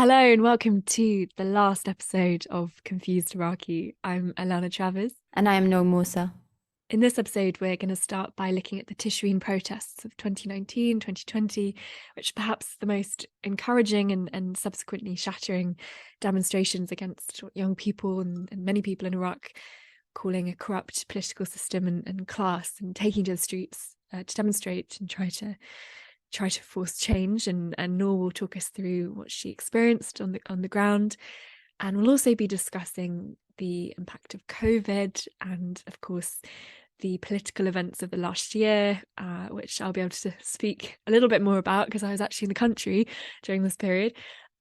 Hello and welcome to the last episode of Confused Iraqi. I'm Alana Travers. And I am Noor Musa. In this episode, we're going to start by looking at the Tishreen protests of 2019, 2020, which are perhaps the most encouraging and subsequently shattering demonstrations against young people and many people in Iraq, calling a corrupt political system and class and taking to the streets to demonstrate and try to force change. And Noor will talk us through what she experienced on the ground, and we'll also be discussing the impact of COVID and, of course, the political events of the last year, which I'll be able to speak a little bit more about because I was actually in the country during this period.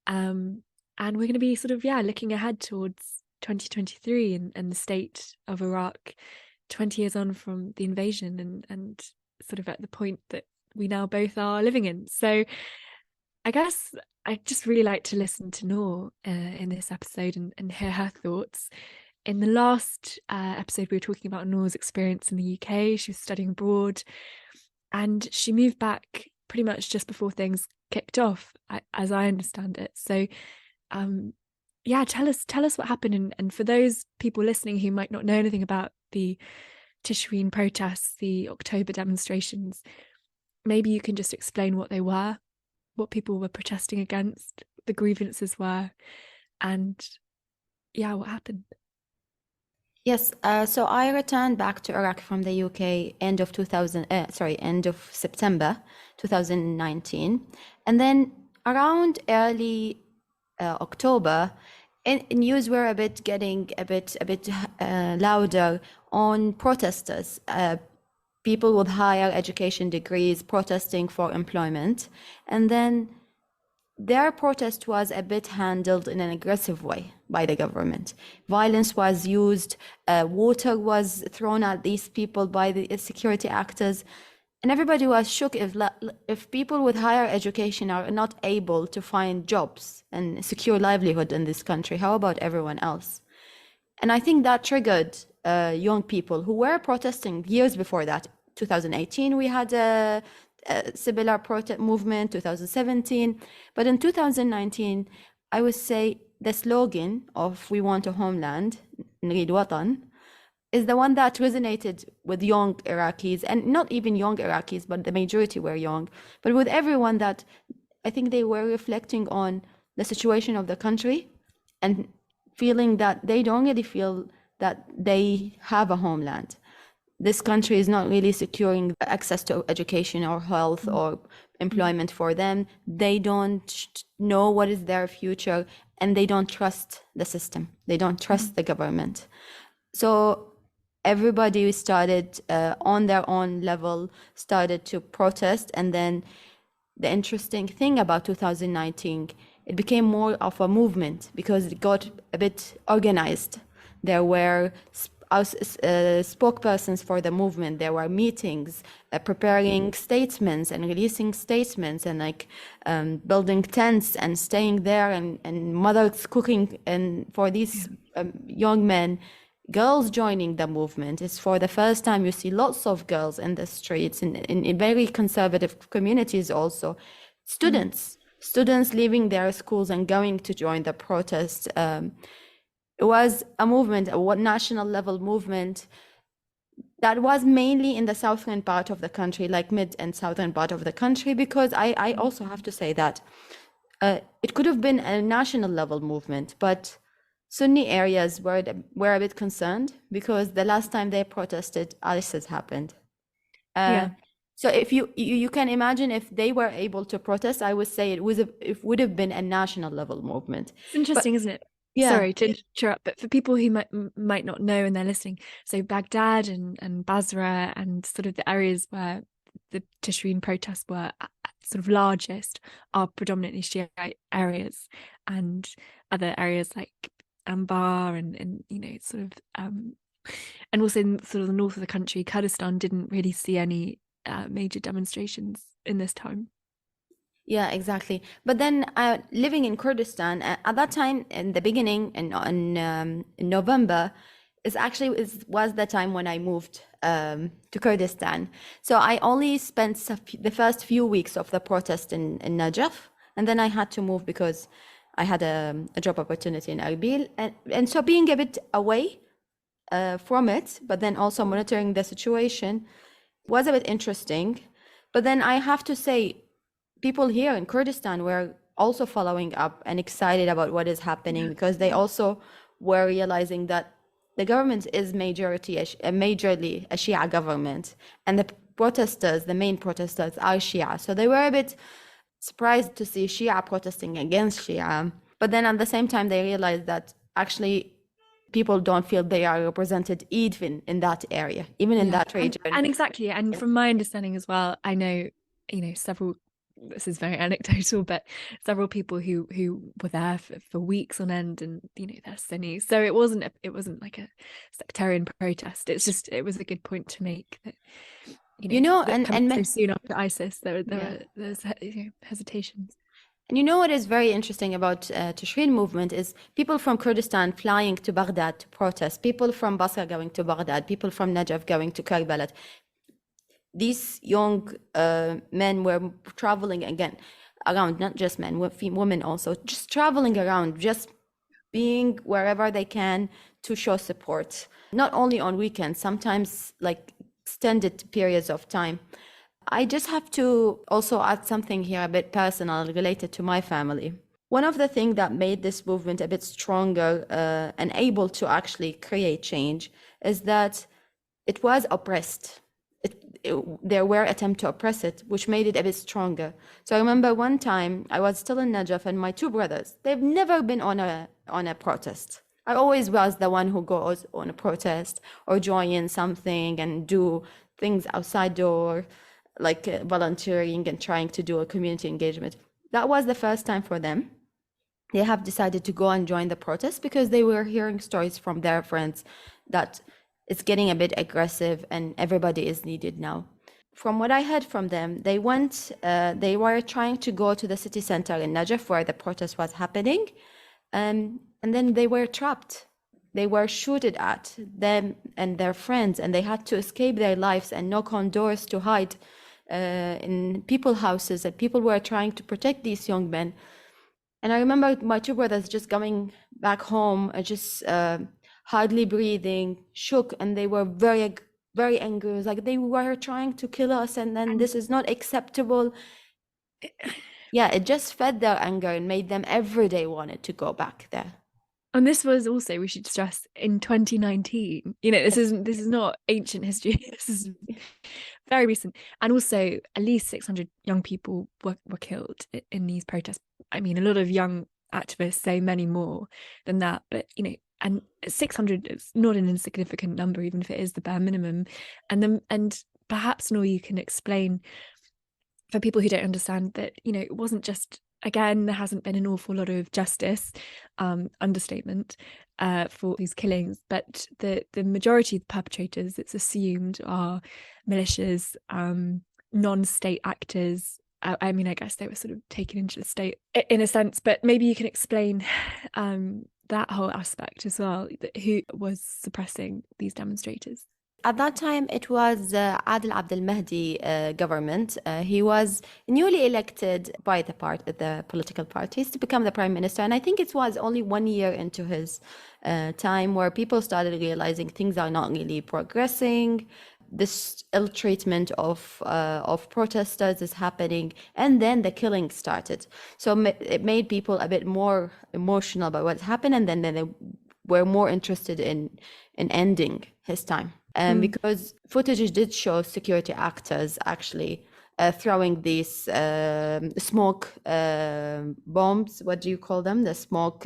And we're going to be looking ahead towards 2023 and the state of Iraq 20 years on from the invasion and sort of at the point that we now both are living in. So I guess I'd just really like to listen to Noor in this episode and hear her thoughts. In the last episode, we were talking about Noor's experience in the UK. She was studying abroad and she moved back pretty much just before things kicked off, as I understand it. So tell us what happened. And for those people listening who might not know anything about the Tishreen protests, the October demonstrations, maybe you can just explain what they were, what people were protesting against, the grievances were, and what happened. Yes, so I returned back to Iraq from the UK end of September 2019, and then around early October, news were getting a bit louder on protesters, people with higher education degrees protesting for employment, and then their protest was a bit handled in an aggressive way by the government. Violence was used, water was thrown at these people by the security actors, and everybody was shook if people with higher education are not able to find jobs and secure livelihood in this country, how about everyone else? And I think that triggered young people who were protesting years before that. 2018, we had a similar protest movement, 2017. But in 2019, I would say the slogan of "We want a homeland," نريد وطن, is the one that resonated with young Iraqis, and not even young Iraqis, but the majority were young, but with everyone, that I think they were reflecting on the situation of the country and feeling that they don't really feel that they have a homeland. This country is not really securing access to education or health or employment for them. They don't know what is their future, and they don't trust the system. They don't trust the government. So everybody started on their own level, started to protest. And then the interesting thing about 2019, it became more of a movement because it got a bit organized. There were spokespersons for the movement. There were meetings, preparing statements and releasing statements, and building tents and staying there, and mothers cooking, and for these young men, girls joining the movement. It's for the first time you see lots of girls in the streets in very conservative communities. Also students leaving their schools and going to join the protest. It was a movement, a national level movement that was mainly in the southern part of the country, like mid and southern part of the country, because I also have to say that it could have been a national level movement, but Sunni areas were a bit concerned because the last time they protested, ISIS happened. So if you can imagine, if they were able to protest, I would say it would have been a national level movement. It's interesting, isn't it? Yeah. Sorry to interrupt, but for people who might not know and they're listening, so Baghdad and Basra and sort of the areas where the Tishreen protests were at sort of largest are predominantly Shiite areas, and other areas like Anbar and sort of and also in sort of the north of the country, Kurdistan didn't really see any major demonstrations in this time. Yeah, exactly. But then living in Kurdistan at that time, in the beginning, in November, was the time when I moved to Kurdistan. So I only spent the first few weeks of the protest in Najaf, and then I had to move because I had a job opportunity in Erbil, and so being a bit away from it, but then also monitoring the situation was a bit interesting. But then I have to say, people here in Kurdistan were also following up and excited about what is happening, Yeah. because they also were realizing that the government is majorly a Shia government, and the protesters, the main protesters, are Shia. So they were a bit surprised to see Shia protesting against Shia. But then at the same time, they realized that actually people don't feel they are represented even in that area, even in Yeah. that region. And exactly. And from my understanding as well, I know, several, this is very anecdotal, but several people who were there for weeks on end, and they're Sunni. So it wasn't like a sectarian protest. It was a good point to make that, that And coming so soon after ISIS, yeah. there's hesitations. And you know what is very interesting about Tishreen movement is people from Kurdistan flying to Baghdad to protest, people from Basra going to Baghdad, people from Najaf going to Karbala. These young men were traveling again around, not just men, women also, just traveling around, just being wherever they can to show support, not only on weekends, sometimes like extended periods of time. I just have to also add something here a bit personal related to my family. One of the things that made this movement a bit stronger and able to actually create change is that it was oppressed. There were attempts to oppress it, which made it a bit stronger. So I remember one time I was still in Najaf, and my two brothers, they've never been on a protest. I always was the one who goes on a protest or join in something and do things outside door, like volunteering and trying to do a community engagement. That was the first time for them. They have decided to go and join the protest because they were hearing stories from their friends that it's getting a bit aggressive and everybody is needed now. From what I heard from them, they were trying to go to the city center in Najaf where the protest was happening, and then they were trapped. They were shooted at, them and their friends, and they had to escape their lives and knock on doors to hide in people's houses, and people were trying to protect these young men. And I remember my two brothers just coming back home, just hardly breathing, shook, and they were very, very angry. It was like they were trying to kill us, and then this is not acceptable. Yeah, it just fed their anger and made them every day wanted to go back there. And this was also, we should stress, in 2019. This is not ancient history. This is very recent. And also, at least 600 young people were killed in these protests. I mean, a lot of young activists say many more than that, but and 600 is not an insignificant number, even if it is the bare minimum. And perhaps, Noor, you can explain for people who don't understand that, it wasn't just, again, there hasn't been an awful lot of justice, understatement, for these killings, but the majority of the perpetrators, it's assumed, are militias, non-state actors. I mean, I guess they were sort of taken into the state in a sense, but maybe you can explain that whole aspect as well, who was suppressing these demonstrators. At that time, it was Adel Abdel Mahdi government. He was newly elected by the political parties to become the prime minister. And I think it was only 1 year into his time where people started realizing things are not really progressing. This ill treatment of protesters is happening, and then the killing started. So it made people a bit more emotional about what happened, and then they were more interested in ending his time. Because footage did show security actors actually throwing these smoke bombs. What do you call them? The smoke.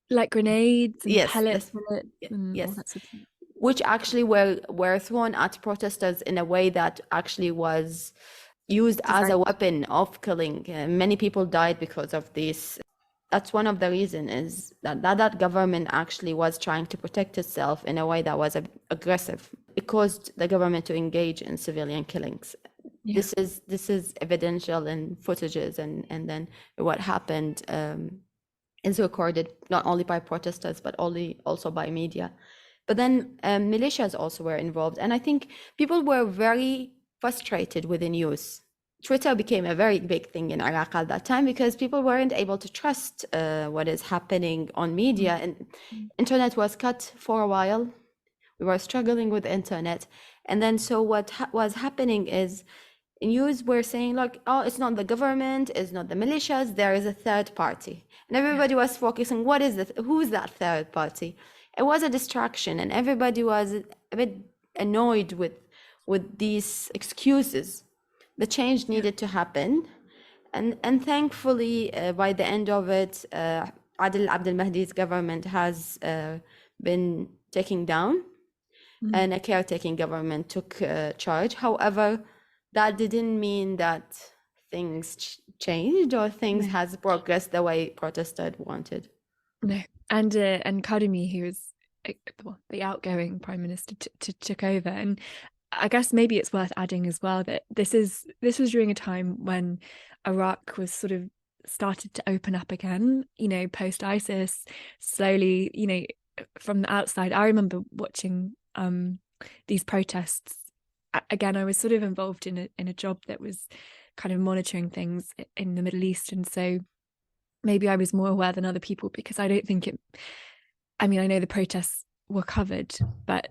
Like grenades and Yes, pellets and all yes, that sort of thing. which actually were thrown at protesters in a way that actually was used as a weapon of killing. Many people died because of this. That's one of the reasons, is that government actually was trying to protect itself in a way that was aggressive. It caused the government to engage in civilian killings. Yeah. This is evidential in footages, and then what happened is recorded not only by protesters but also by media. But then militias also were involved, and I think people were very frustrated with the news. Twitter became a very big thing in Iraq at that time because people weren't able to trust what is happening on media, Mm. and internet was cut for a while. We were struggling with internet, and then so what was happening is news were saying like, oh, it's not the government, it's not the militias, there is a third party, and Yeah. everybody was focusing, what is it, who's that third party? It was a distraction, and everybody was a bit annoyed with these excuses. The change Yeah. needed to happen, and thankfully by the end of it, Adil Abdel Mahdi's government has been taken down, Mm. and a caretaking government took charge. However, that didn't mean that things changed or things No. has progressed the way protesters wanted. No. And Kademi, who was well, the outgoing prime minister, took over. And I guess maybe it's worth adding as well that this was during a time when Iraq was sort of started to open up again, post ISIS, slowly, from the outside. I remember watching these protests. Again, I was sort of involved in a job that was kind of monitoring things in the Middle East, and so maybe I was more aware than other people, because I don't think it, I mean, I know the protests were covered, but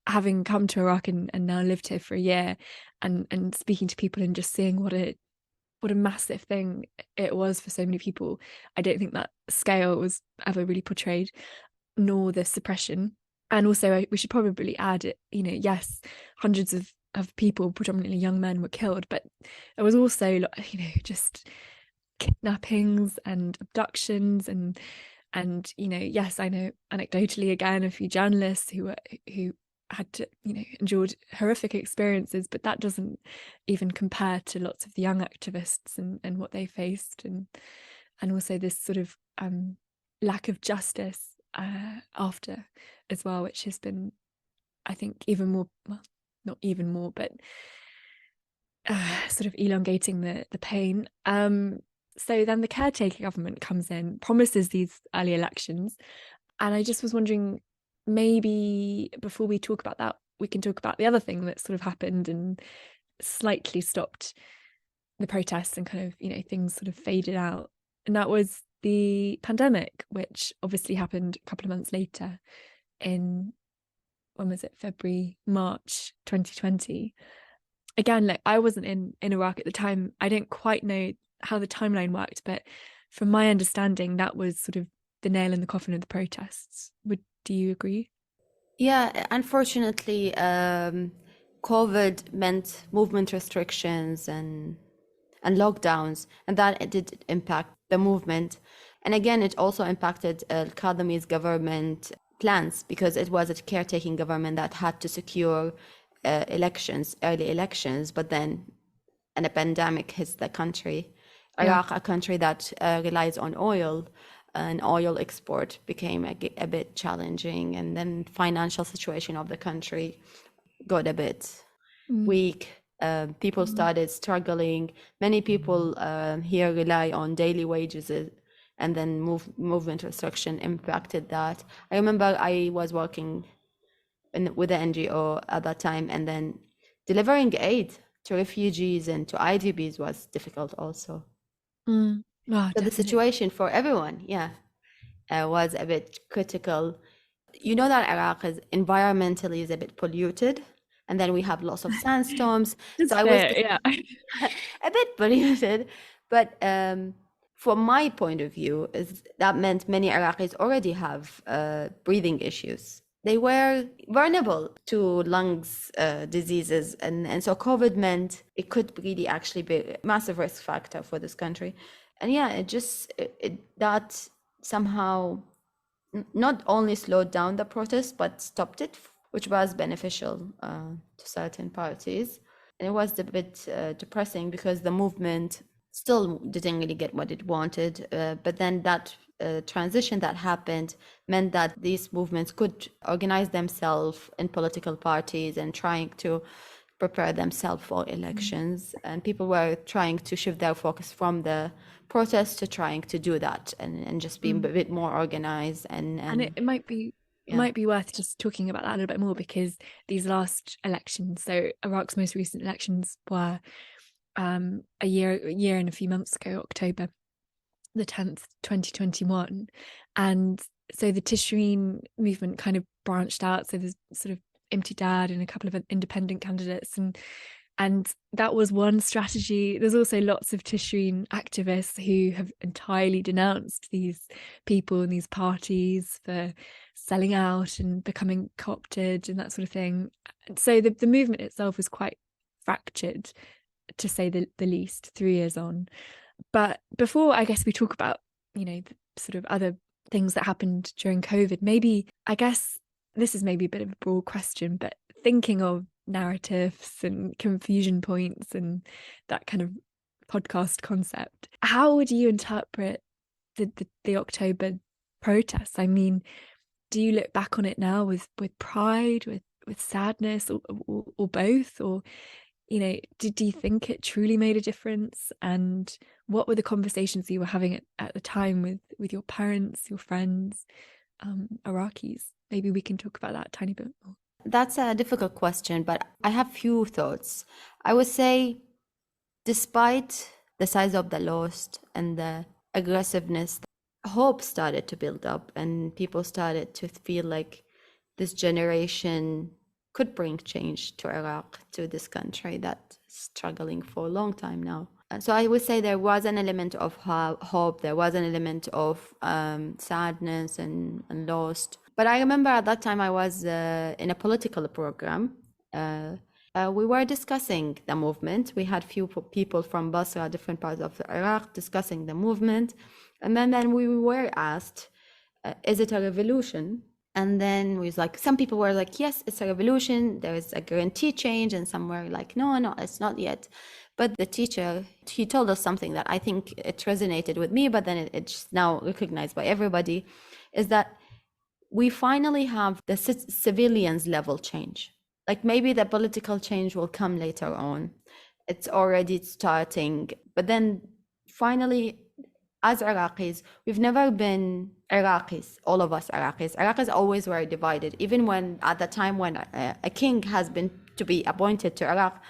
having come to Iraq and now lived here for a year, and speaking to people and just seeing what a massive thing it was for so many people, I don't think that scale was ever really portrayed, nor the suppression. And also, we should probably add it, yes, hundreds of people, predominantly young men, were killed, but there was also, just kidnappings and abductions, and yes, I know anecdotally again a few journalists who had to endured horrific experiences, but that doesn't even compare to lots of the young activists and what they faced, and also this sort of lack of justice after as well, which has been, I think, even more, well, not even more, but sort of elongating the pain. So then the caretaker government comes in, promises these early elections, and I just was wondering, maybe before we talk about that, we can talk about the other thing that sort of happened and slightly stopped the protests, and kind of, things sort of faded out. And that was the pandemic, which obviously happened a couple of months later in, when was it, February, March 2020. Again, like, I wasn't in Iraq at the time. I don't quite know how the timeline worked, but from my understanding, that was sort of the nail in the coffin of the protests. Do you agree? Yeah, unfortunately, COVID meant movement restrictions and lockdowns, and that it did impact the movement. And again, it also impacted Kadami's government plans, because it was a caretaking government that had to secure elections, early elections, but then and a pandemic hits the country. Yeah. Iraq, a country that relies on oil, and oil export became a bit challenging, and then financial situation of the country got a bit Mm. weak. People started struggling. Many people here rely on daily wages, and then movement restriction impacted that. I remember I was working with the NGO at that time, and then delivering aid to refugees and to IDPs was difficult also. Mm. Oh, So the definitely. situation for everyone, yeah, was a bit critical. You know that Iraq is environmentally is a bit polluted, and then we have lots of sandstorms. So It's I was fair, yeah. a bit polluted, but from my point of view, is that meant many Iraqis already have breathing issues. They were vulnerable to lungs diseases, and so COVID meant it could really actually be a massive risk factor for this country. And yeah, that somehow not only slowed down the protest but stopped it, which was beneficial to certain parties. And it was a bit depressing because the movement still didn't really get what it wanted. But then that transition that happened meant that these movements could organize themselves in political parties and trying to prepare themselves for Mm. elections. And people were trying to shift their focus from the protests to trying to do that, and just be a Mm. bit more organized And it, and it might be it yeah. might be worth just talking about that a little bit more, because these last elections, so Iraq's most recent elections, were a year and a few months ago, October the 10th, 2021. And so the Tishreen movement kind of branched out. So there's sort of Empty Dad and a couple of independent candidates, and that was one strategy. There's also lots of Tishreen activists who have entirely denounced these people and these parties for selling out and becoming co-opted and that sort of thing. So the movement itself was quite fractured, to say the least, 3 years on. But before, I guess, we talk about, the sort of other things that happened during COVID, maybe, I guess this is maybe a bit of a broad question, but thinking of narratives and confusion points and that kind of podcast concept, how would you interpret the October protests? I mean, do you look back on it now with pride, with sadness, or both? Or do you think it truly made a difference? And what were the conversations you were having at the time with your parents, your friends, Iraqis? Maybe we can talk about that a tiny bit more. That's a difficult question, but I have few thoughts. I would say, despite the size of the loss and the aggressiveness, hope started to build up, and people started to feel like this generation could bring change to Iraq, to this country that's struggling for a long time now. So I would say there was an element of hope, there was an element of sadness and loss. But I remember at that time I was in a political program. We were discussing the movement. We had few people from Basra, different parts of Iraq, discussing the movement. And then we were asked, is it a revolution? And then we was like, some people were like, yes, it's a revolution. There is a guaranteed change. And some were like, no, it's not yet. But the teacher, he told us something that I think it resonated with me, but then it's now recognized by everybody, is that we finally have the civilians level change. Like maybe the political change will come later on. It's already starting. But then finally, as Iraqis, we've never been Iraqis, all of us Iraqis. Iraqis always were divided. Even when, at the time when a king has been to be appointed to Iraq,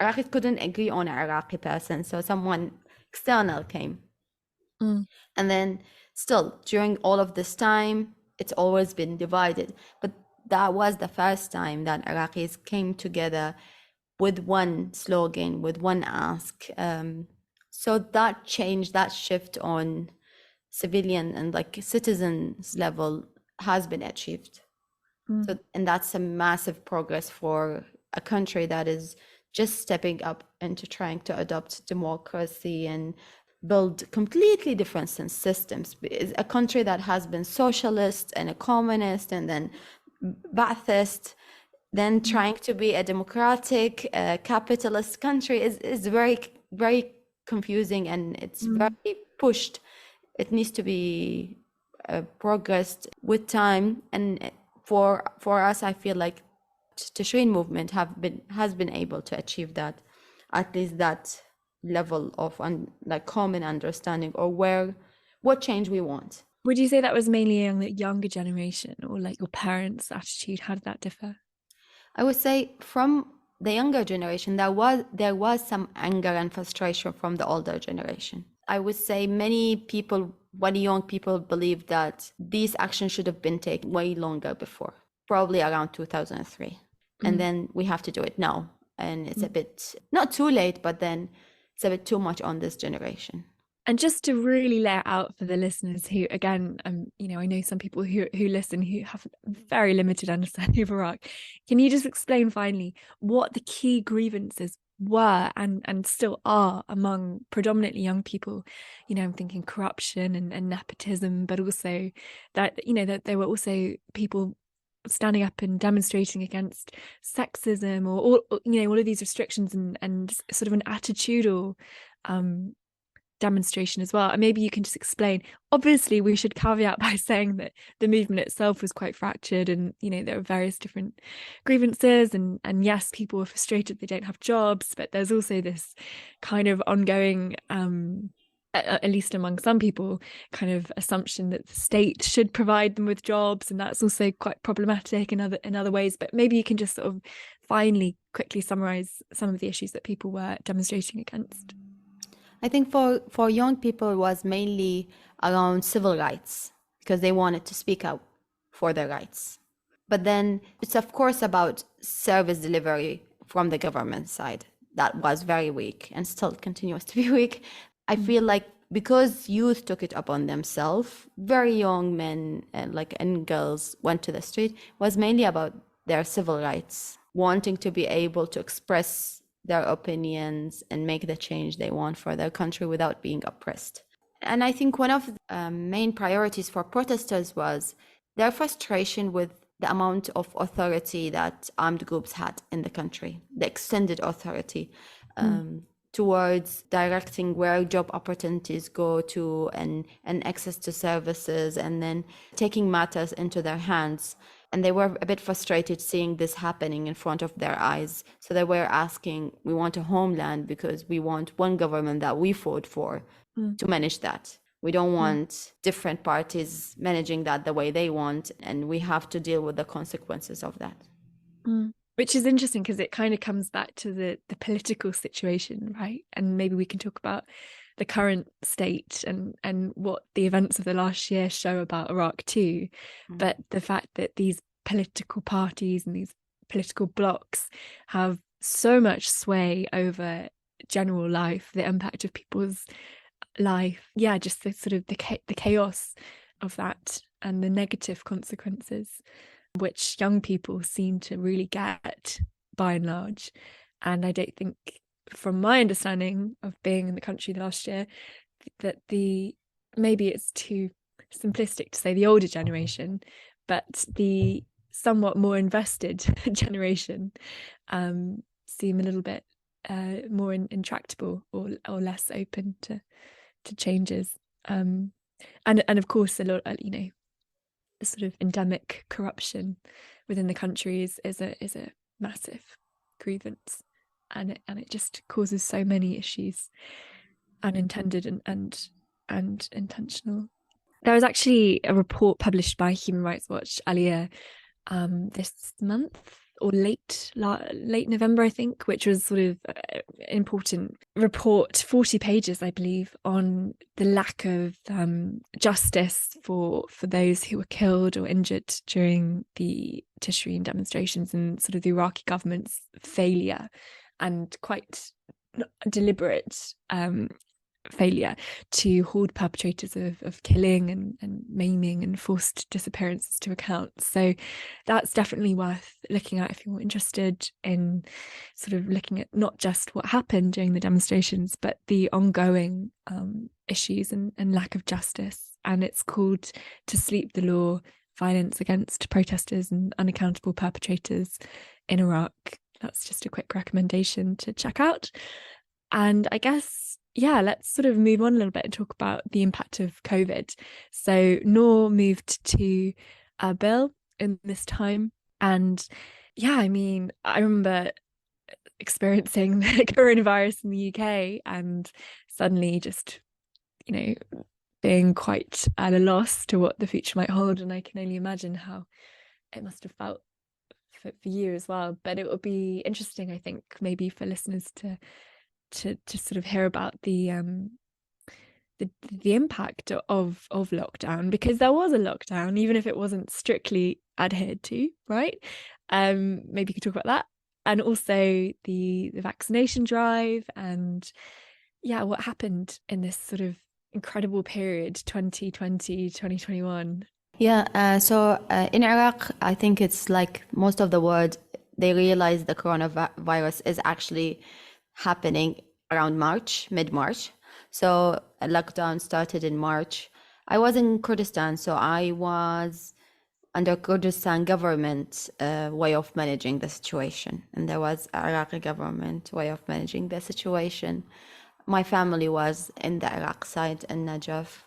Iraqis couldn't agree on an Iraqi person. So someone external came. And then still, during all of this time, it's always been divided. But that was the first time that Iraqis came together with one slogan, with one ask. So that change, that shift on civilian and like citizens level has been achieved. So, and that's a massive progress for a country that is just stepping up into trying to adopt democracy and build completely different systems. It's a country that has been socialist and a communist and then Ba'athist, then trying to be a democratic, capitalist country is very, very confusing, and it's very pushed. It needs to be progressed with time. And for us, I feel like Tishreen movement has been able to achieve that, at least that level of like common understanding, or what change we want. Would you say that was mainly on the younger generation, or like your parents' attitude? How did that differ? I would say from the younger generation, there was some anger and frustration from the older generation. I would say many young people believe that these actions should have been taken way longer before, probably around 2003. And then we have to do it now. And it's a bit, not too late, but then it's a bit too much on this generation. And just to really lay it out for the listeners who, again, I know some people who listen who have very limited understanding of Iraq. Can you just explain finally what the key grievances were and still are among predominantly young people? I'm thinking corruption and nepotism, but also that, that there were also people standing up and demonstrating against sexism or all of these restrictions and sort of an attitudinal demonstration as well. And maybe you can just explain. Obviously, we should caveat by saying that the movement itself was quite fractured, and there are various different grievances, and yes, people were frustrated they don't have jobs, but there's also this kind of ongoing at least among some people, kind of assumption that the state should provide them with jobs, and that's also quite problematic in other ways. But maybe you can just sort of finally quickly summarize some of the issues that people were demonstrating against. I think for young people, it was mainly around civil rights because they wanted to speak out for their rights. But then it's, of course, about service delivery from the government side that was very weak and still continues to be weak. I feel like because youth took it upon themselves, very young men and girls went to the street, was mainly about their civil rights, wanting to be able to express their opinions and make the change they want for their country without being oppressed. And I think one of the main priorities for protesters was their frustration with the amount of authority that armed groups had in the country, the extended authority towards directing where job opportunities go to and access to services, and then taking matters into their hands. And they were a bit frustrated seeing this happening in front of their eyes. So they were asking, we want a homeland because we want one government that we fought for to manage that. We don't want different parties managing that the way they want, and we have to deal with the consequences of that. Which is interesting because it kind of comes back to the political situation, right? And maybe we can talk about the current state and what the events of the last year show about Iraq too. But the fact that these political parties and these political blocs have so much sway over general life, the impact of people's life, just the sort of the chaos of that and the negative consequences, which young people seem to really get by and large. And I don't think, from my understanding of being in the country the last year, that maybe it's too simplistic to say the older generation, but the somewhat more invested generation seem a little bit more intractable or less open to changes. And of course, a lot, the sort of endemic corruption within the country is a massive grievance, and it just causes so many issues, unintended and intentional. There was actually a report published by Human Rights Watch earlier this month, or late November, I think, which was sort of an important report, 40 pages, I believe, on the lack of justice for those who were killed or injured during the Tishreen demonstrations, and sort of the Iraqi government's failure and quite deliberate failure to hold perpetrators of killing and maiming and forced disappearances to account. So that's definitely worth looking at if you're interested in sort of looking at not just what happened during the demonstrations, but the ongoing issues and lack of justice. And it's called To Sleep the Law: Violence Against Protesters and Unaccountable Perpetrators in Iraq. That's just a quick recommendation to check out. And I guess, let's sort of move on a little bit and talk about the impact of COVID. So Noor moved to Erbil in this time. And I remember experiencing the coronavirus in the UK and suddenly just, being quite at a loss to what the future might hold. And I can only imagine how it must have felt for you as well. But it would be interesting, I think, maybe for listeners to sort of hear about the impact of lockdown, because there was a lockdown, even if it wasn't strictly adhered to, right? Maybe you could talk about that, and also the vaccination drive, and what happened in this sort of incredible period, 2020, 2021. So in Iraq, I think it's like most of the world, they realize the coronavirus is actually happening around mid-March. So a lockdown started in March. I was in Kurdistan, so I was under Kurdistan government way of managing the situation, and there was Iraqi government way of managing the situation. My family was in the Iraq side in Najaf.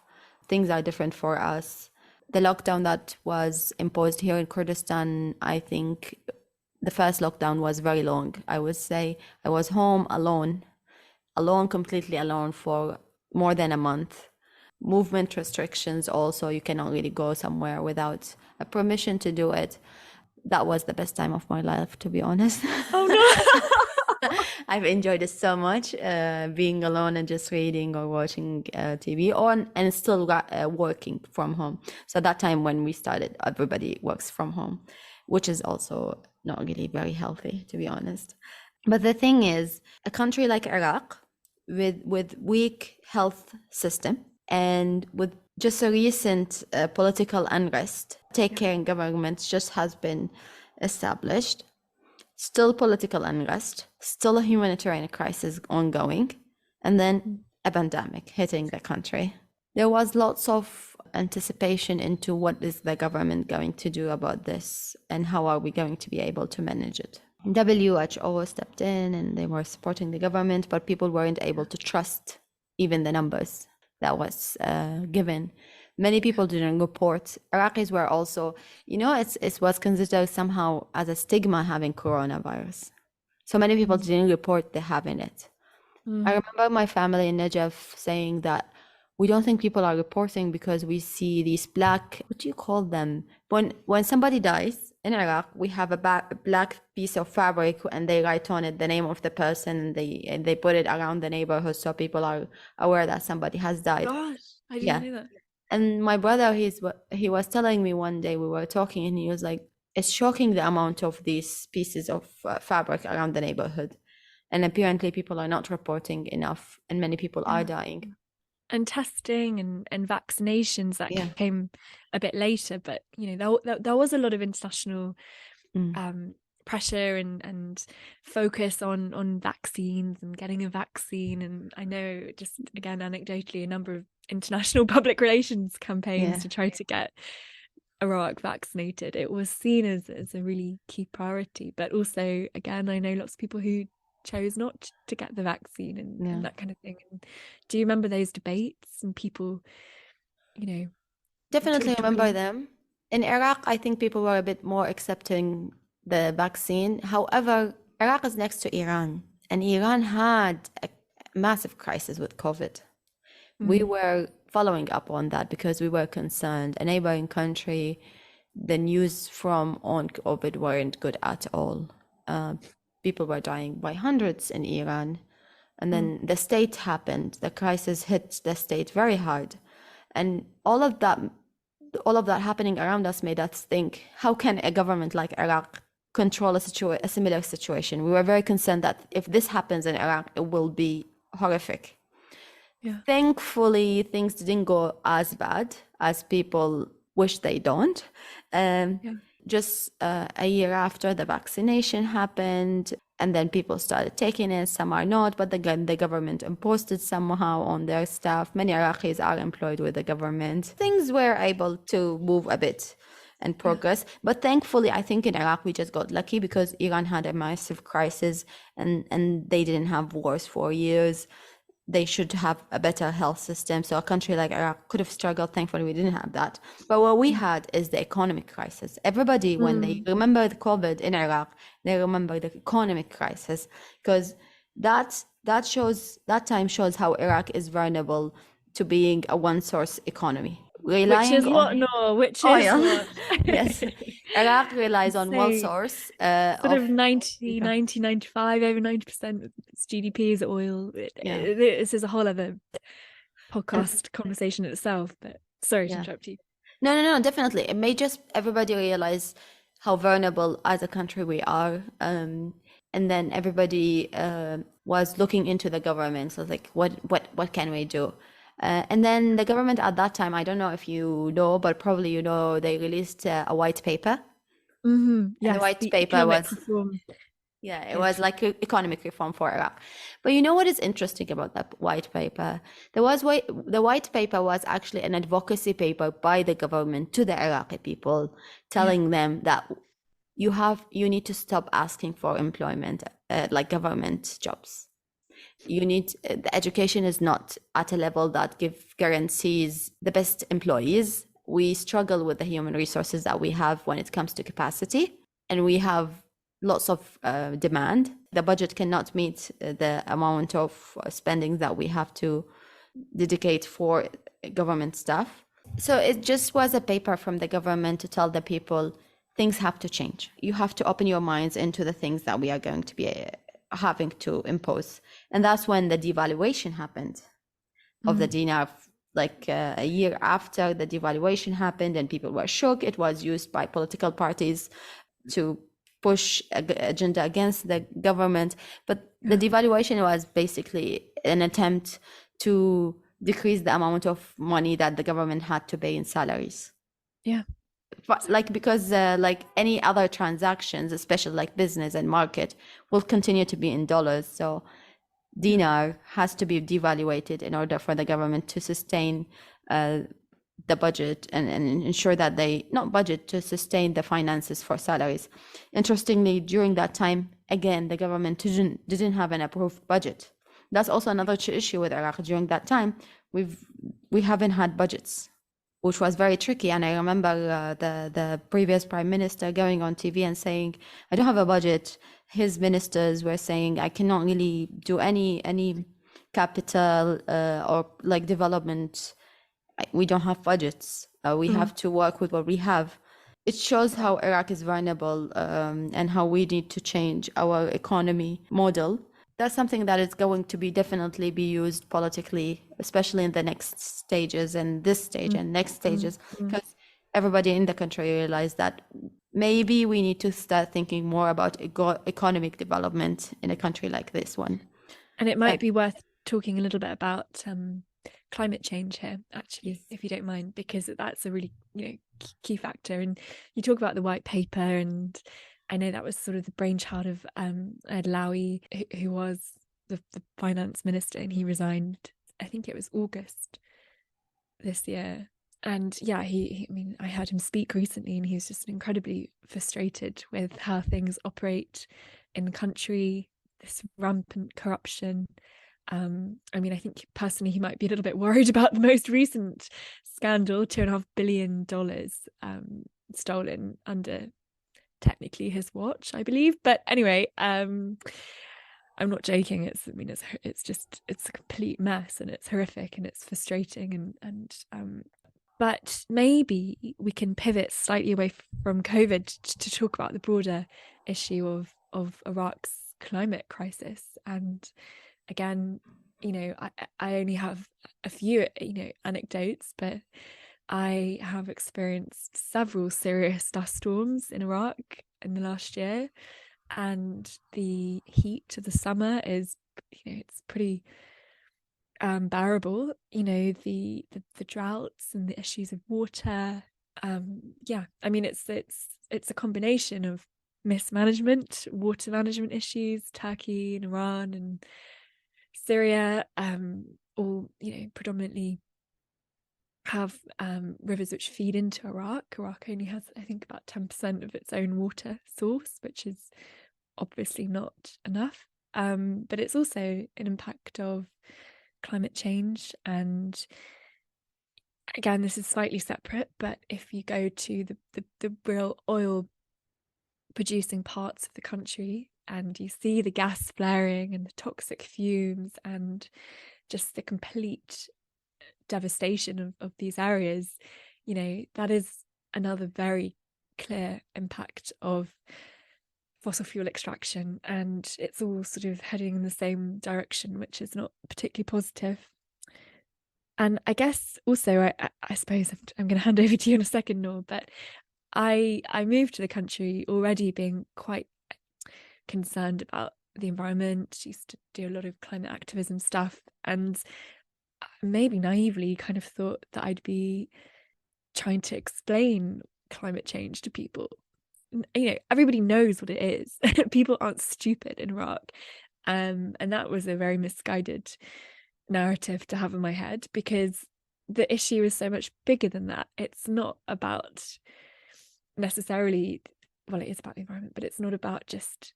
Things are different for us. The lockdown that was imposed here in Kurdistan, I think the first lockdown was very long. I would say I was home alone, completely alone for more than a month. Movement restrictions also, you cannot really go somewhere without a permission to do it. That was the best time of my life, to be honest. Oh no. I've enjoyed it so much, being alone and just reading or watching TV on, and still working from home. So that time when we started, everybody works from home, which is also not really very healthy, to be honest. But the thing is, a country like Iraq, with weak health system and with just a recent political unrest, take-care government just has been established. Still political unrest, still a humanitarian crisis ongoing, and then a pandemic hitting the country. There was lots of anticipation into what is the government going to do about this and how are we going to be able to manage it. WHO stepped in and they were supporting the government, but people weren't able to trust even the numbers that was given. Many people didn't report. Iraqis were also, it was considered somehow as a stigma having coronavirus. So many people didn't report they having it. I remember my family in Najaf saying that we don't think people are reporting because we see these black, what do you call them? When somebody dies in Iraq, we have a black piece of fabric and they write on it the name of the person and they put it around the neighborhood so people are aware that somebody has died. Gosh, I didn't know that. And my brother, he was telling me one day, we were talking and he was like, it's shocking the amount of these pieces of fabric around the neighborhood. And apparently people are not reporting enough and many people are dying. And testing and vaccinations that came a bit later, but there was a lot of international pressure and focus on vaccines and getting a vaccine. And I know, just again anecdotally, a number of international public relations campaigns to try to get Iraq vaccinated. It was seen as a really key priority, but also, again, I know lots of people who chose not to get the vaccine and that kind of thing. And do you remember those debates and people, Definitely remember them. In Iraq, I think people were a bit more accepting the vaccine. However, Iraq is next to Iran, and Iran had a massive crisis with COVID. We were following up on that because we were concerned. A neighboring country, the news on COVID weren't good at all. People were dying by hundreds in Iran. And then the state happened. The crisis hit the state very hard. And all of that happening around us made us think, how can a government like Iraq control a similar situation? We were very concerned that if this happens in Iraq, it will be horrific. Thankfully, things didn't go as bad as people wish they don't. Just a year after the vaccination happened, and then people started taking it, some are not, but again, the government imposed it somehow on their staff. Many Iraqis are employed with the government. Things were able to move a bit and progress. But thankfully, I think in Iraq, we just got lucky because Iran had a massive crisis and they didn't have wars for years. They should have a better health system. So a country like Iraq could have struggled. Thankfully, we didn't have that. But what we had is the economic crisis. Everybody, when they remember the COVID in Iraq, they remember the economic crisis because that time shows how Iraq is vulnerable to being a one-source economy. Which is what? Yes. Iraq relies on one source. Sort of 90, 95, over 90% of its GDP is oil. This is a whole other podcast conversation itself, but sorry to interrupt you. No, definitely. It made just everybody realize how vulnerable as a country we are. And then everybody was looking into the government. So like, what can we do? And then the government at that time, I don't know if you know, but probably you know, they released a white paper. Yes, the white paper was it was like economic reform for Iraq. But you know what is interesting about that white paper? The white paper was actually an advocacy paper by the government to the Iraqi people, telling them that you need to stop asking for employment, like government jobs. The education is not at a level that guarantees the best employees. We struggle with the human resources that we have when it comes to capacity, and we have lots of demand. The budget cannot meet the amount of spending that we have to dedicate for government stuff. So it just was a paper from the government to tell the people things have to change. You have to open your minds into the things that we are going to be having to impose. And that's when the devaluation happened of the dinar. Like a year after the devaluation happened and people were shocked, it was used by political parties to push agenda against the government. But the devaluation was basically an attempt to decrease the amount of money that the government had to pay in salaries. Yeah. Like, because like any other transactions, especially like business and market, will continue to be in dollars. So dinar has to be devaluated in order for the government to sustain the budget and ensure that they not budget to sustain the finances for salaries. Interestingly, during that time, again, the government didn't have an approved budget. That's also another issue with Iraq. During that time, we haven't had budgets, which was very tricky. And I remember the previous prime minister going on TV and saying, "I don't have a budget." His ministers were saying, "I cannot really do any capital or like development. We don't have budgets. We have to work with what we have." It shows how Iraq is vulnerable and how we need to change our economy model. That's something that is going to be definitely be used politically, especially in the next stages and this stage and next stages, because everybody in the country realized that maybe we need to start thinking more about economic development in a country like this one. And it might be worth talking a little bit about climate change here, actually, if you don't mind, because that's a really key factor. And you talk about the white paper, and I know that was sort of the brainchild of Ed Lowy, who was the finance minister, and he resigned, I think it was August this year. And yeah, I mean, I heard him speak recently, and he was just incredibly frustrated with how things operate in the country, this rampant corruption. I mean, I think personally he might be a little bit worried about the most recent scandal, $2.5 billion stolen under technically his watch, I believe. But anyway, I'm not joking. It's a complete mess, and it's horrific, and it's frustrating, but maybe we can pivot slightly away from COVID to talk about the broader issue of Iraq's climate crisis. And again, I only have a few anecdotes, but I have experienced several serious dust storms in Iraq in the last year, and the heat of the summer is it's pretty bearable. The droughts and the issues of water. I mean, it's a combination of mismanagement, water management issues. Turkey and Iran and Syria all predominantly have rivers which feed into Iraq. Iraq only has, I think, about 10% of its own water source, which is obviously not enough. But it's also an impact of climate change. And again, this is slightly separate, but if you go to the real oil producing parts of the country and you see the gas flaring and the toxic fumes and just the complete devastation of these areas, that is another very clear impact of fossil fuel extraction, and it's all sort of heading in the same direction, which is not particularly positive. And I guess also, I suppose I'm going to hand over to you in a second, Noor, but I moved to the country already being quite concerned about the environment. Used to do a lot of climate activism stuff, and maybe naively kind of thought that I'd be trying to explain climate change to people. Everybody knows what it is. People aren't stupid in Iraq, and that was a very misguided narrative to have in my head, because the issue is so much bigger than that. It's not about necessarily, well, it is about the environment, but it's not about just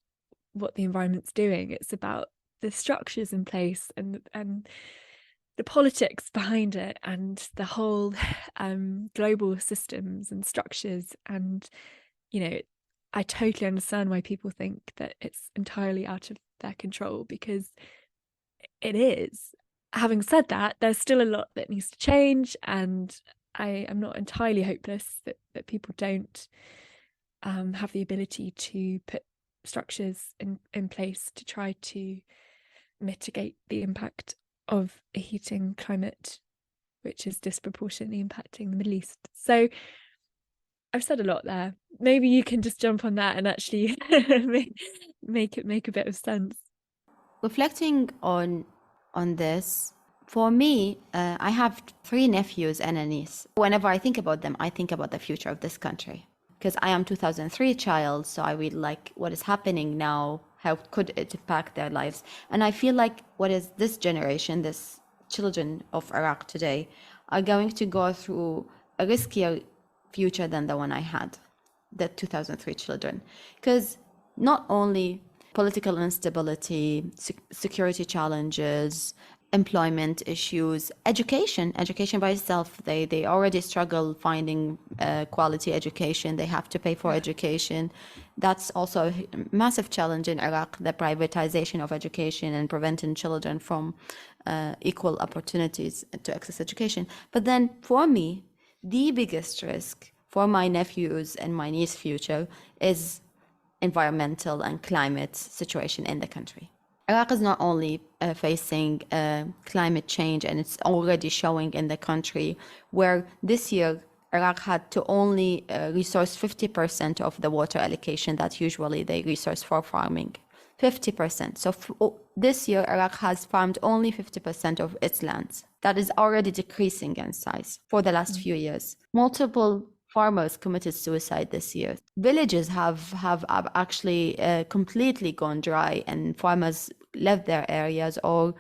what the environment's doing. It's about the structures in place and the politics behind it, and the whole global systems and structures. And I totally understand why people think that it's entirely out of their control, because it is. having said that, there's still a lot that needs to change, and I am not entirely hopeless that people don't have the ability to put structures in place to try to mitigate the impact of a heating climate, which is disproportionately impacting the Middle East. So I've said a lot there. Maybe you can just jump on that and actually make it make a bit of sense. Reflecting on this, for me, I have three nephews and a niece. Whenever I think about them, I think about the future of this country. Because I am 2003 child, so I really like what is happening now, how could it impact their lives. And I feel like what is this generation, this children of Iraq today, are going to go through a riskier future than the one I had, the 2003 children. Because not only political instability, security challenges, employment issues, education by itself. They already struggle finding quality education. They have to pay for education. That's also a massive challenge in Iraq, the privatization of education and preventing children from equal opportunities to access education. But then for me, the biggest risk for my nephews and my niece's future is environmental and climate situation in the country. Iraq is not only facing climate change, and it's already showing in the country, where this year Iraq had to only resource 50% of the water allocation that usually they resource for farming. 50%. So this year, Iraq has farmed only 50% of its lands. That is already decreasing in size for the last few years. Multiple farmers committed suicide this year. Villages have actually completely gone dry, and farmers left their areas or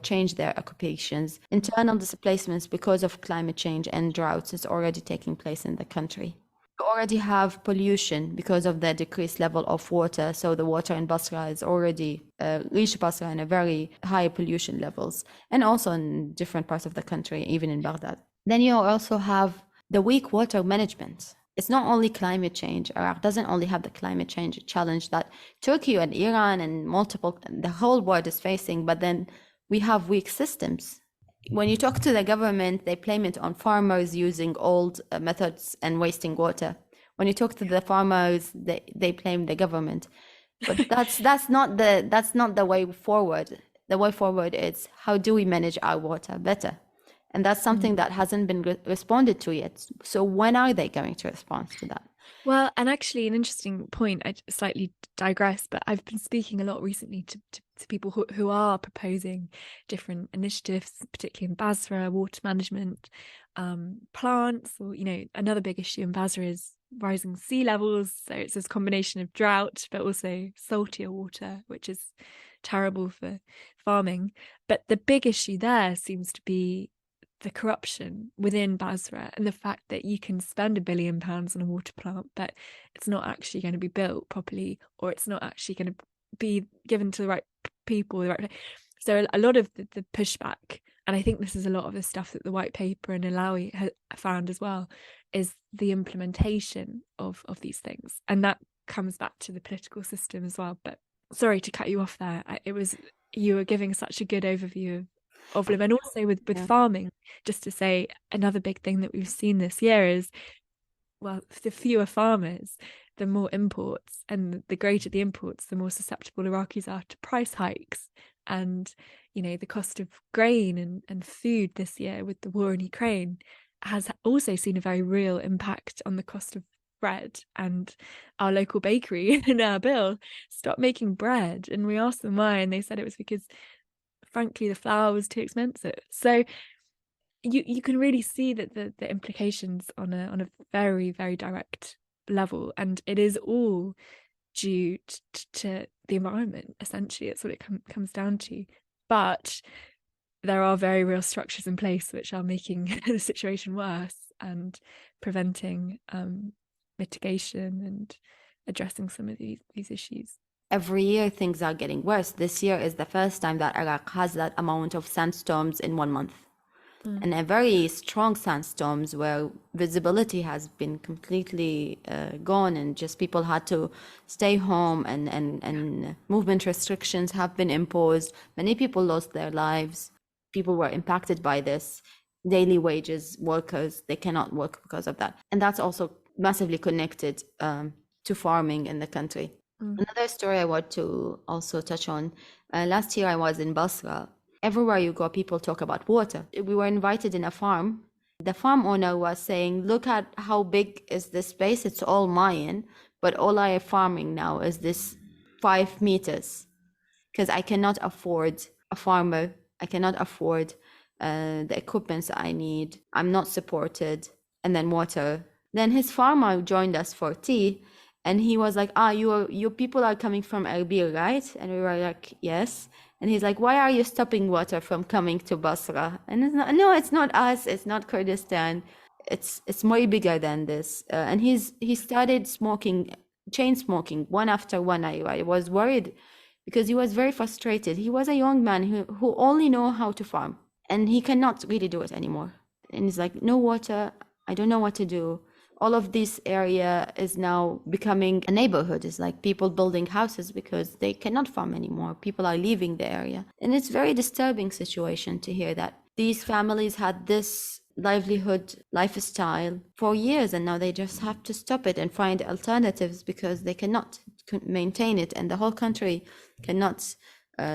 changed their occupations. Internal displacements because of climate change and droughts is already taking place in the country. We already have pollution because of the decreased level of water. So the water in Basra has already reached Basra in a very high pollution levels, and also in different parts of the country, even in Baghdad. Then you also have the weak water management. It's not only climate change. Iraq doesn't only have the climate change challenge that Turkey and Iran and the whole world is facing, but then we have weak systems. When you talk to the government, they blame it on farmers using old methods and wasting water. When you talk to the farmers, they blame the government. But that's not the way forward. The way forward is, how do we manage our water better? And that's something that hasn't been responded to yet. So when are they going to respond to that? Well, and actually an interesting point, I slightly digress, but I've been speaking a lot recently to people who are proposing different initiatives, particularly in Basra, water management, plants, or, another big issue in Basra is rising sea levels. So it's this combination of drought, but also saltier water, which is terrible for farming. But the big issue there seems to be the corruption within Basra, and the fact that you can spend £1 billion on a water plant, but it's not actually going to be built properly, or it's not actually going to be given to the right people, the right. So a lot of the pushback, and I think this is a lot of the stuff that the white paper and Alawi found as well, is the implementation of these things, and that comes back to the political system as well. But sorry to cut you off there. You were giving such a good overview of them, and also with farming, just to say another big thing that we've seen this year is, well, the fewer farmers, the more imports, and the greater the imports, the more susceptible Iraqis are to price hikes. And the cost of grain and food this year with the war in Ukraine has also seen a very real impact on the cost of bread. And our local bakery in Erbil stopped making bread, and we asked them why, and they said it was because, frankly, the flour was too expensive. So you can really see that the implications on a very, very direct level, and it is all due to the environment. Essentially, it's what it comes down to. But there are very real structures in place which are making the situation worse and preventing mitigation and addressing some of these issues. Every year things are getting worse. This year is the first time that Iraq has that amount of sandstorms in 1 month. And a very strong sandstorms where visibility has been completely gone, and just people had to stay home, and movement restrictions have been imposed. Many people lost their lives. people were impacted by this. Daily wages, workers, they cannot work because of that. And that's also massively connected to farming in the country. Another story I want to also touch on, last year I was in Basra. Everywhere you go, people talk about water. We were invited in a farm. The farm owner was saying, look at how big is this space, it's all mine, but all I am farming now is this 5 meters, because I cannot afford a farmer. I cannot afford the equipments I need. I'm not supported. And then water. Then his farmer joined us for tea, and he was like, you people are coming from Erbil, right? And we were like, yes. And he's like, why are you stopping water from coming to Basra? And it's not, no, it's not us. It's not Kurdistan. It's way bigger than this. And he started chain smoking, one after one. I was worried because he was very frustrated. He was a young man who only know how to farm, and he cannot really do it anymore. And he's like, no water, I don't know what to do. All of this area is now becoming a neighborhood. It's like people building houses because they cannot farm anymore. People are leaving the area. And it's very disturbing situation to hear that these families had this livelihood, lifestyle for years, and now they just have to stop it and find alternatives because they cannot maintain it, and the whole country cannot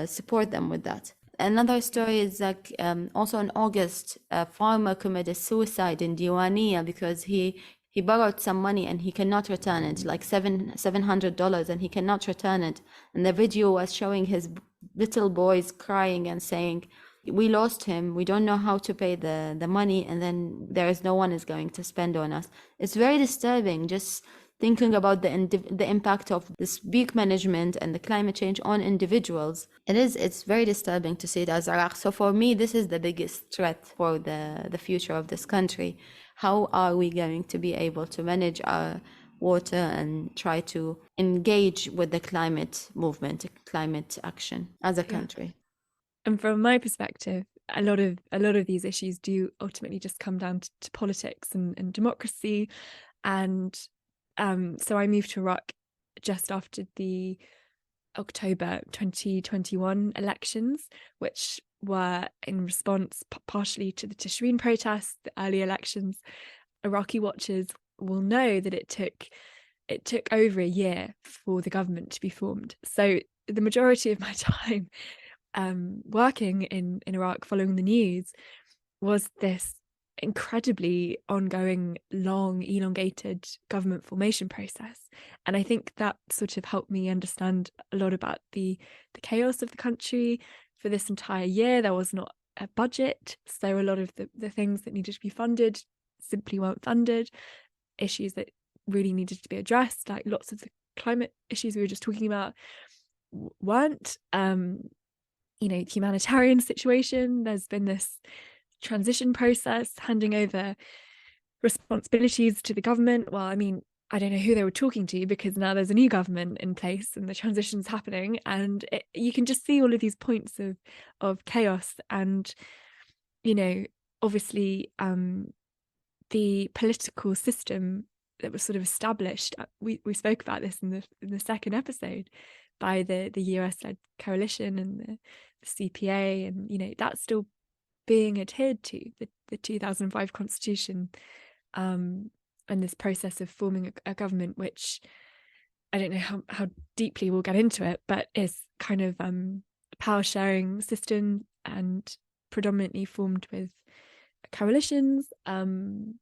support them with that. Another story is like also in August, a farmer committed suicide in Diwania because he borrowed some money and he cannot return it, like $700, and he cannot return it. And the video was showing his little boys crying and saying, we lost him, we don't know how to pay the money, and then there is no one is going to spend on us. It's very disturbing just thinking about the impact of this big management and the climate change on individuals. It's very disturbing to see it as Iraq. So for me, this is the biggest threat for the future of this country. How are we going to be able to manage our water and try to engage with the climate movement, climate action as a country? And from my perspective, a lot of these issues do ultimately just come down to politics and democracy. And so I moved to Iraq just after the October 2021 elections, which were in response partially to the Tishreen protests, the early elections. Iraqi watchers will know that it took over a year for the government to be formed. So the majority of my time working in Iraq, following the news, was this incredibly ongoing, long, elongated government formation process. And I think that sort of helped me understand a lot about the chaos of the country. For this entire year, there was not a budget, so a lot of the things that needed to be funded simply weren't funded. Issues that really needed to be addressed, like lots of the climate issues we were just talking about, weren't. Humanitarian situation, there's been this transition process, handing over responsibilities to the government. Well, I mean, I don't know who they were talking to, because now there's a new government in place and the transition's happening, and you can just see all of these points of chaos. And obviously the political system that was sort of established, we spoke about this in the second episode, by the US-led coalition and the CPA, and that's still being adhered to, the 2005 constitution, and this process of forming a government, which I don't know how deeply we'll get into it, but is kind of a power sharing system and predominantly formed with coalitions. And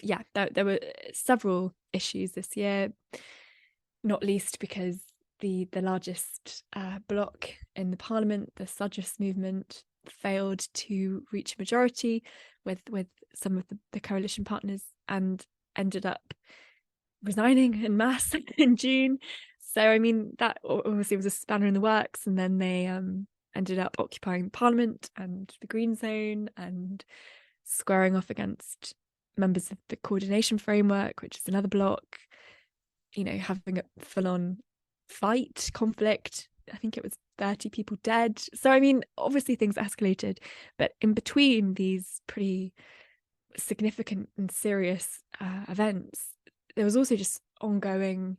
yeah, there were several issues this year, not least because the largest bloc in the parliament, the Sudras movement, failed to reach a majority with some of the coalition partners, and ended up resigning en masse in June. So I mean, that obviously was a spanner in the works, and then they ended up occupying Parliament and the Green Zone and squaring off against members of the Coordination Framework, which is another bloc, having a full-on conflict. I think it was 30 people dead. So I mean, obviously things escalated, but in between these pretty significant and serious events, there was also just ongoing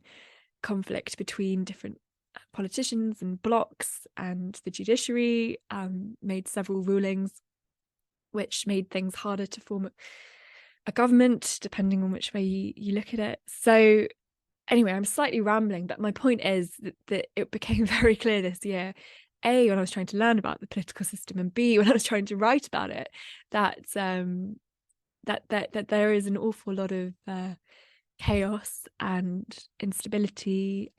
conflict between different politicians and blocs, and the judiciary made several rulings which made things harder to form a government, depending on which way you look at it. So anyway, I'm slightly rambling, but my point is that it became very clear this year, A, when I was trying to learn about the political system, and B, when I was trying to write about it, that that there is an awful lot of chaos and instability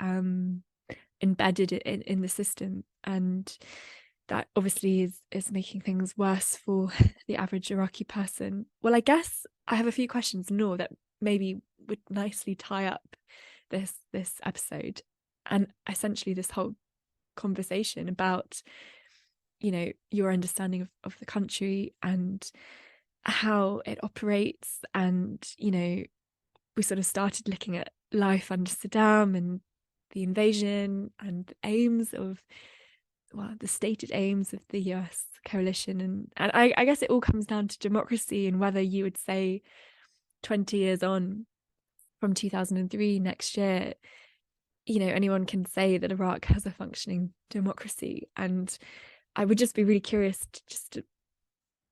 embedded in the system, and that obviously is making things worse for the average Iraqi person. Well, I guess I have a few questions, Noor, that maybe would nicely tie up this episode and essentially this whole conversation about, you know, your understanding of the country and how it operates. And, you know, we sort of started looking at life under Saddam and the invasion and the aims of, well, the stated aims of the US coalition. And I guess it all comes down to democracy and whether you would say 20 years on from 2003 next year, you know, anyone can say that Iraq has a functioning democracy. And I would just be really curious to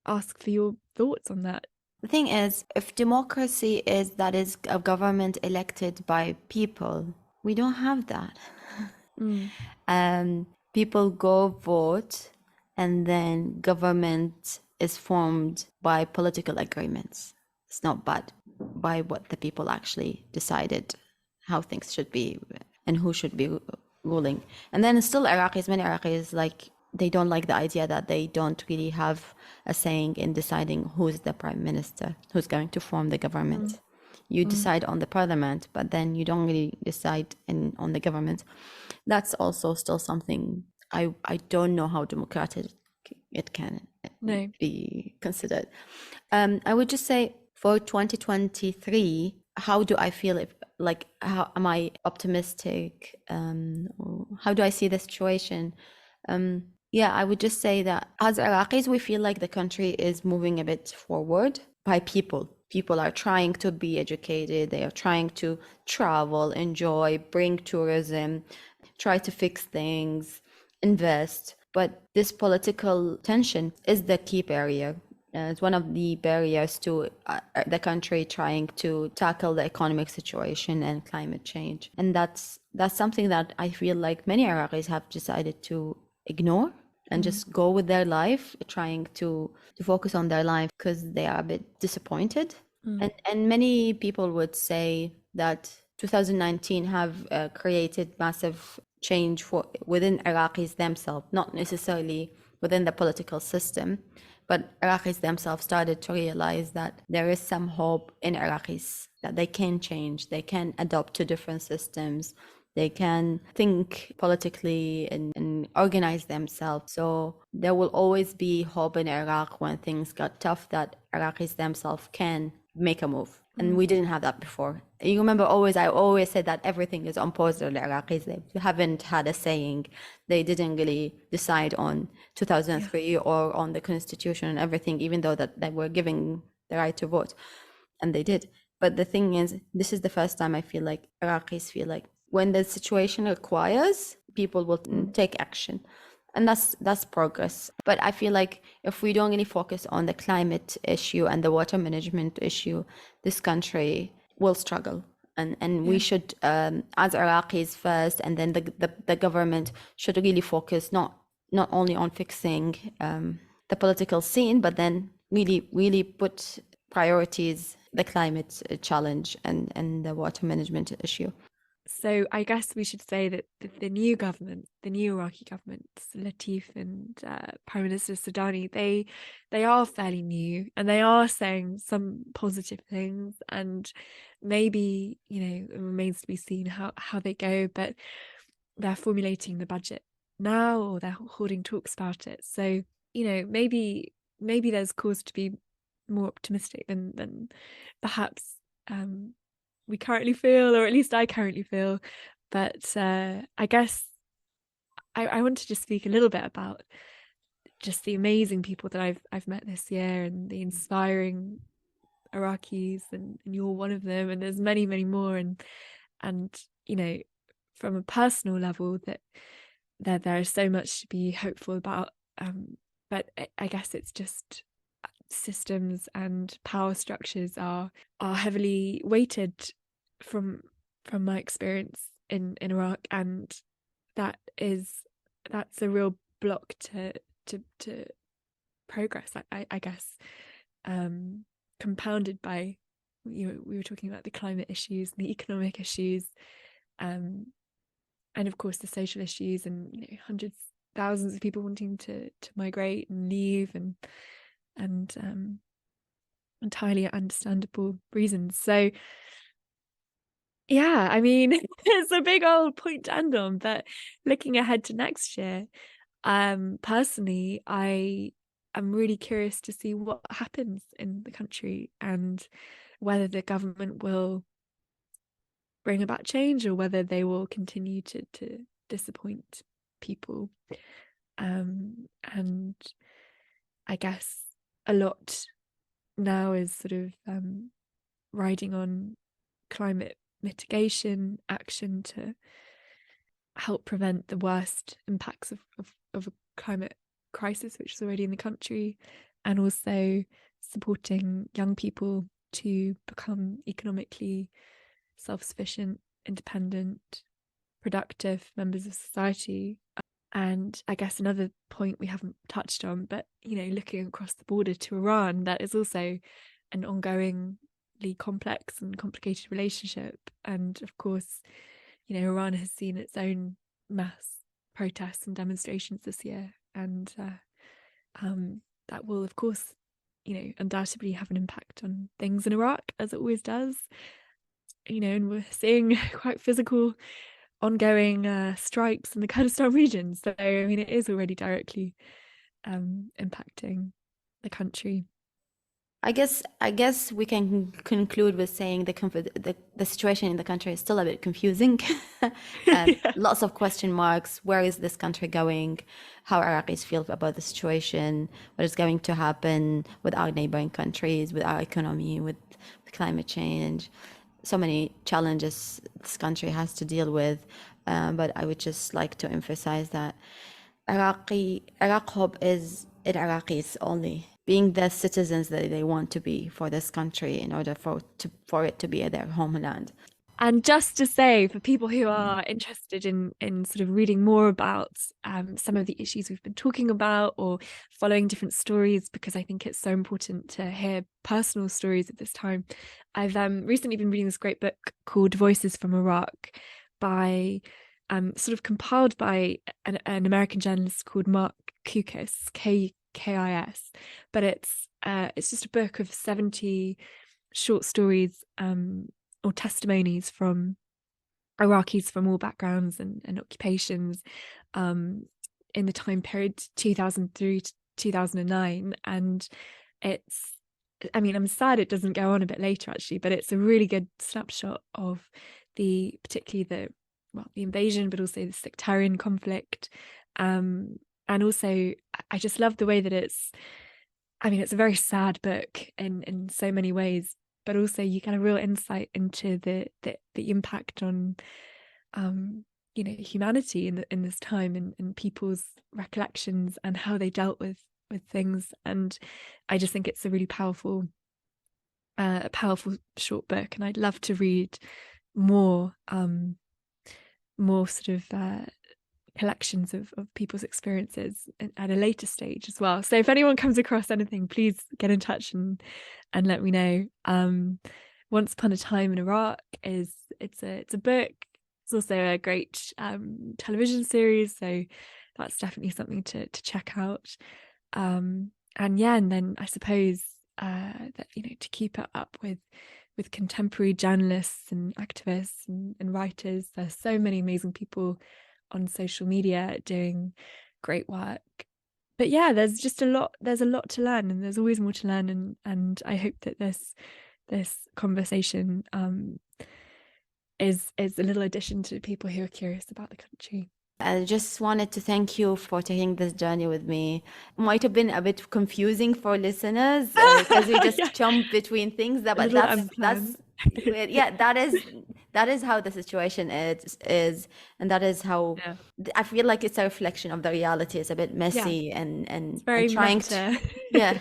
ask for your thoughts on that. The thing is, if democracy is that is a government elected by people, we don't have that. People go vote, and then government is formed by political agreements. It's not by what the people actually decided how things should be and who should be ruling. And then still Iraqis, many Iraqis, like, they don't like the idea that they don't really have a saying in deciding who's the prime minister, who's going to form the government. You decide on the parliament, but then you don't really decide on the government. That's also still something I don't know how democratic it can be considered. I would just say for 2023, how do I feel? How am I optimistic? How do I see the situation? Yeah, I would just say that as Iraqis, we feel like the country is moving a bit forward by people. People are trying to be educated. They are trying to travel, enjoy, bring tourism, try to fix things, invest. But this political tension is the key barrier. It's one of the barriers to the country trying to tackle the economic situation and climate change. And that's something that I feel like many Iraqis have decided to ignore and just go with their life, trying to focus on their life because they are a bit disappointed. And many people would say that 2019 have created massive change within Iraqis themselves, not necessarily within the political system, but Iraqis themselves started to realize that there is some hope in Iraqis, that they can change, they can adapt to different systems, they can think politically and organize themselves. So there will always be hope in Iraq when things got tough, that Iraqis themselves can make a move. And we didn't have that before. You remember I always said that everything is on pause with the Iraqis. They haven't had a saying. They didn't really decide on 2003 or on the constitution and everything, even though that they were giving the right to vote. And they did. But the thing is, this is the first time I feel like Iraqis feel like when the situation requires, people will take action. And that's progress. But I feel like if we don't really focus on the climate issue and the water management issue, this country will struggle. And we should, as Iraqis first, and then the government should really focus not only on fixing the political scene, but then really put priorities, the climate challenge and the water management issue. So I guess we should say that the new government, the new Iraqi government, Latif and Prime Minister Sudani, they are fairly new and they are saying some positive things, and maybe, you know, it remains to be seen how they go, but they're formulating the budget now, or they're holding talks about it. So, you know, maybe there's cause to be more optimistic than perhaps we currently feel, or at least I currently feel. But I guess I want to just speak a little bit about just the amazing people that I've met this year and the inspiring Iraqis, and you're one of them, and there's many more, and you know, from a personal level that there is so much to be hopeful about. But I guess it's just systems and power structures are heavily weighted from my experience in Iraq, and that's a real block to progress. I guess, compounded by, we were talking about the climate issues, the economic issues, and of course the social issues, and hundreds, thousands of people wanting to migrate and leave, and entirely understandable reasons. So yeah, I mean, it's a big old point to end on, but looking ahead to next year, personally, I am really curious to see what happens in the country, and whether the government will bring about change, or whether they will continue to disappoint people. And I guess a lot now is sort of riding on climate mitigation action to help prevent the worst impacts of a climate crisis, which is already in the country, and also supporting young people to become economically self-sufficient, independent, productive members of society. And I guess another point we haven't touched on, but looking across the border to Iran, that is also an ongoingly complex and complicated relationship. And of course, Iran has seen its own mass protests and demonstrations this year, and that will, of course, undoubtedly have an impact on things in Iraq, as it always does. And we're seeing quite physical ongoing strikes in the Kurdistan region. So I mean, it is already directly impacting the country. I guess we can conclude with saying the situation in the country is still a bit confusing. Yeah. Lots of question marks. Where is this country going? How Iraqis feel about the situation? What is going to happen with our neighboring countries, with our economy, with climate change? So many challenges this country has to deal with. But I would just like to emphasize that Iraq hope is in Iraqis only, being the citizens that they want to be for this country in order for it to be their homeland. And just to say, for people who are interested in sort of reading more about some of the issues we've been talking about, or following different stories, because I think it's so important to hear personal stories at this time, I've recently been reading this great book called Voices from Iraq, by sort of compiled by an American journalist called Mark Kukis, KIS, but it's just a book of 70 short stories, or testimonies from Iraqis from all backgrounds and occupations, in the time period 2003 to 2009. And it's, I mean, I'm sad it doesn't go on a bit later, actually, but it's a really good snapshot of particularly the invasion, but also the sectarian conflict. And also, I just love the way that it's a very sad book in so many ways, but also you get a real insight into the impact on humanity in this time, and people's recollections and how they dealt with things. And I just think it's a really powerful short book, and I'd love to read more sort of collections of people's experiences at a later stage as well. So if anyone comes across anything, please get in touch and let me know. Once Upon a Time in Iraq it's a book. It's also a great television series, so that's definitely something to check out. And then I suppose that to keep it up with contemporary journalists and activists and writers. There's so many amazing people on social media doing great work. But yeah, there's a lot to learn, and there's always more to learn, and I hope that this conversation is a little addition to people who are curious about the country. I just wanted to thank you for taking this journey with me. It might have been a bit confusing for listeners because we just Yeah, jump between things. a But little unplanned. yeah, that is that is how the situation and that is how Yeah. I feel like it's a reflection of the reality. It's a bit Yeah. messy It's and very trying to, meta. yeah,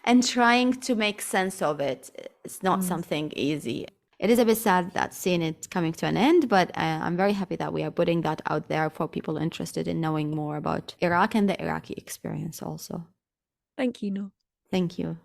and trying to make sense of it. It's not Mm. something easy. It is a bit sad that seeing it coming to an end, but I'm very happy that we are putting that out there for people interested in knowing more about Iraq and the Iraqi experience also. Thank you, Noor. Thank you.